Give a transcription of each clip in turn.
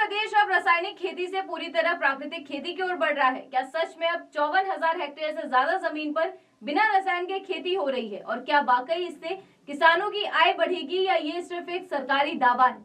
प्रदेश अब रासायनिक खेती से पूरी तरह प्राकृतिक खेती की ओर बढ़ रहा है। क्या सच में अब 54,000 हेक्टेयर से ज्यादा जमीन पर बिना रसायन के खेती हो रही है? और क्या वाकई इससे किसानों की आय बढ़ेगी या ये सिर्फ एक सरकारी दावा है?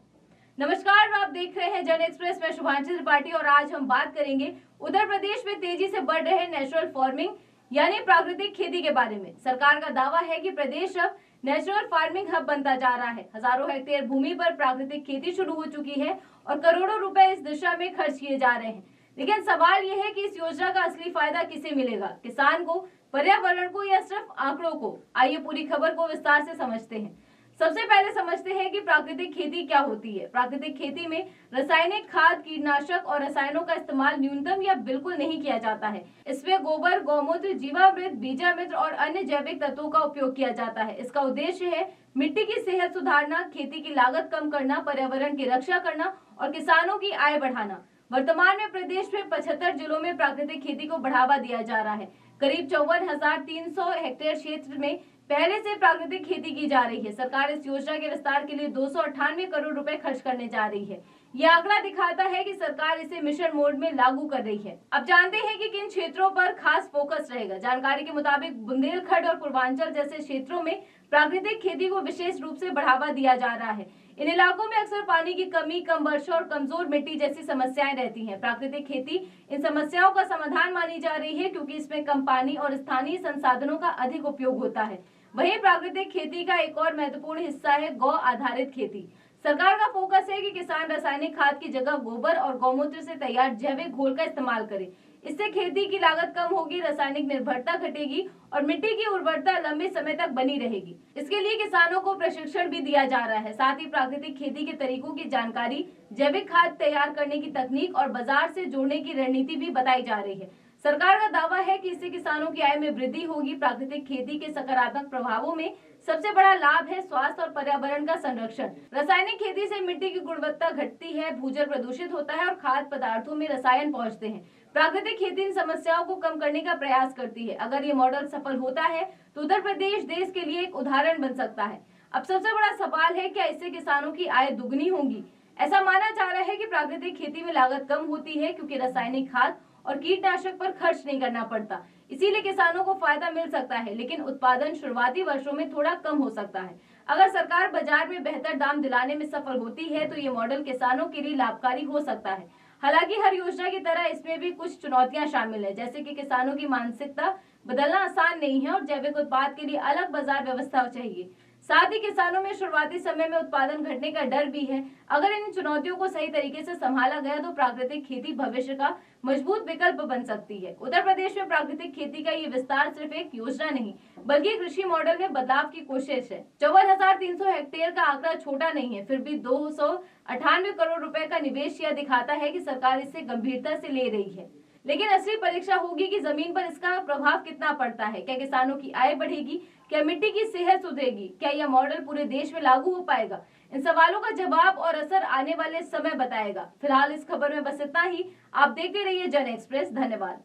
नमस्कार, आप देख रहे हैं जन एक्सप्रेस में शुभांशी त्रिपाठी और आज हम बात करेंगे उत्तर प्रदेश में तेजी से बढ़ रहे नेचुरल फार्मिंग यानी प्राकृतिक खेती के बारे में। सरकार का दावा है कि प्रदेश अब नेचुरल फार्मिंग हब बनता जा रहा है। हजारों हेक्टेयर भूमि पर प्राकृतिक खेती शुरू हो चुकी है और करोड़ों रुपए इस दिशा में खर्च किए जा रहे हैं। लेकिन सवाल यह है कि इस योजना का असली फायदा किसे मिलेगा, किसान को, पर्यावरण को या सिर्फ आंकड़ों को? आइए पूरी खबर को विस्तार से समझते हैं। सबसे पहले समझते हैं कि प्राकृतिक खेती क्या होती है। प्राकृतिक खेती में रासायनिक खाद, कीटनाशक और रसायनों का इस्तेमाल न्यूनतम या बिल्कुल नहीं किया जाता है। इसमें गोबर, गौमूत्र, जीवामृत, बीजामृत और अन्य जैविक तत्वों का उपयोग किया जाता है। इसका उद्देश्य है मिट्टी की सेहत सुधारना, खेती की लागत कम करना, पर्यावरण की रक्षा करना और किसानों की आय बढ़ाना। वर्तमान में प्रदेश में 75 जिलों में प्राकृतिक खेती को बढ़ावा दिया जा रहा है। करीब 54,300 हेक्टेयर क्षेत्र में पहले से प्राकृतिक खेती की जा रही है। सरकार इस योजना के विस्तार के लिए 298 करोड़ रुपए खर्च करने जा रही है। यह आंकड़ा दिखाता है कि सरकार इसे मिशन मोड में लागू कर रही है। अब जानते हैं कि किन क्षेत्रों पर खास फोकस रहेगा। जानकारी के मुताबिक बुंदेलखंड और पूर्वांचल जैसे क्षेत्रों में प्राकृतिक खेती को विशेष रूप से बढ़ावा दिया जा रहा है। इन इलाकों में अक्सर पानी की कमी, कम वर्षा और कमजोर मिट्टी जैसी समस्याएं रहती हैं। प्राकृतिक खेती इन समस्याओं का समाधान मानी जा रही है क्योंकि इसमें कम पानी और स्थानीय संसाधनों का अधिक उपयोग होता है। वहीं प्राकृतिक खेती का एक और महत्वपूर्ण हिस्सा है गौ आधारित खेती। सरकार का फोकस है कि किसान रासायनिक खाद की जगह गोबर और गौमूत्र से तैयार जैविक घोल का इस्तेमाल करें। इससे खेती की लागत कम होगी, रासायनिक निर्भरता घटेगी और मिट्टी की उर्वरता लंबे समय तक बनी रहेगी। इसके लिए किसानों को प्रशिक्षण भी दिया जा रहा है। साथ ही प्राकृतिक खेती के तरीकों की जानकारी, जैविक खाद तैयार करने की तकनीक और बाजार से जोड़ने की रणनीति भी बताई जा रही है। सरकार का दावा है कि इससे किसानों की आय में वृद्धि होगी। प्राकृतिक खेती के सकारात्मक प्रभावों में सबसे बड़ा लाभ है स्वास्थ्य और पर्यावरण का संरक्षण। रासायनिक खेती से मिट्टी की गुणवत्ता घटती है, भूजल प्रदूषित होता है और खाद्य पदार्थों में रसायन पहुंचते हैं। प्राकृतिक खेती इन समस्याओं को कम करने का प्रयास करती है। अगर ये मॉडल सफल होता है तो उत्तर प्रदेश देश के लिए एक उदाहरण बन सकता है। अब सबसे बड़ा सवाल है, क्या इससे किसानों की आय दुगनी होगी? ऐसा माना जा रहा है कि प्राकृतिक खेती में लागत कम होती है क्योंकि रासायनिक खाद और कीटनाशक पर खर्च नहीं करना पड़ता, इसीलिए किसानों को फायदा मिल सकता है। लेकिन उत्पादन शुरुआती वर्षों में थोड़ा कम हो सकता है। अगर सरकार बाजार में बेहतर दाम दिलाने में सफल होती है तो ये मॉडल किसानों के लिए लाभकारी हो सकता है। हालांकि हर योजना की तरह इसमें भी कुछ चुनौतियां शामिल है, जैसे कि किसानों की मानसिकता बदलना आसान नहीं है और जैविक उत्पाद के लिए अलग बाजार व्यवस्था चाहिए। साथ ही किसानों में शुरुआती समय में उत्पादन घटने का डर भी है। अगर इन चुनौतियों को सही तरीके से संभाला गया तो प्राकृतिक खेती भविष्य का मजबूत विकल्प बन सकती है। उत्तर प्रदेश में प्राकृतिक खेती का ये विस्तार सिर्फ एक योजना नहीं बल्कि कृषि मॉडल में बदलाव की कोशिश है। 54,300 हेक्टेयर का आंकड़ा छोटा नहीं है, फिर भी 298 करोड़ रुपए का निवेश यह दिखाता है कि सरकार इसे गंभीरता से ले रही है। लेकिन असली परीक्षा होगी कि जमीन पर इसका प्रभाव कितना पड़ता है। क्या किसानों की आय बढ़ेगी? क्या मिट्टी की सेहत सुधरेगी? क्या यह मॉडल पूरे देश में लागू हो पाएगा? इन सवालों का जवाब और असर आने वाले समय बताएगा। फिलहाल इस खबर में बस इतना ही। आप देखते रहिए जन एक्सप्रेस। धन्यवाद।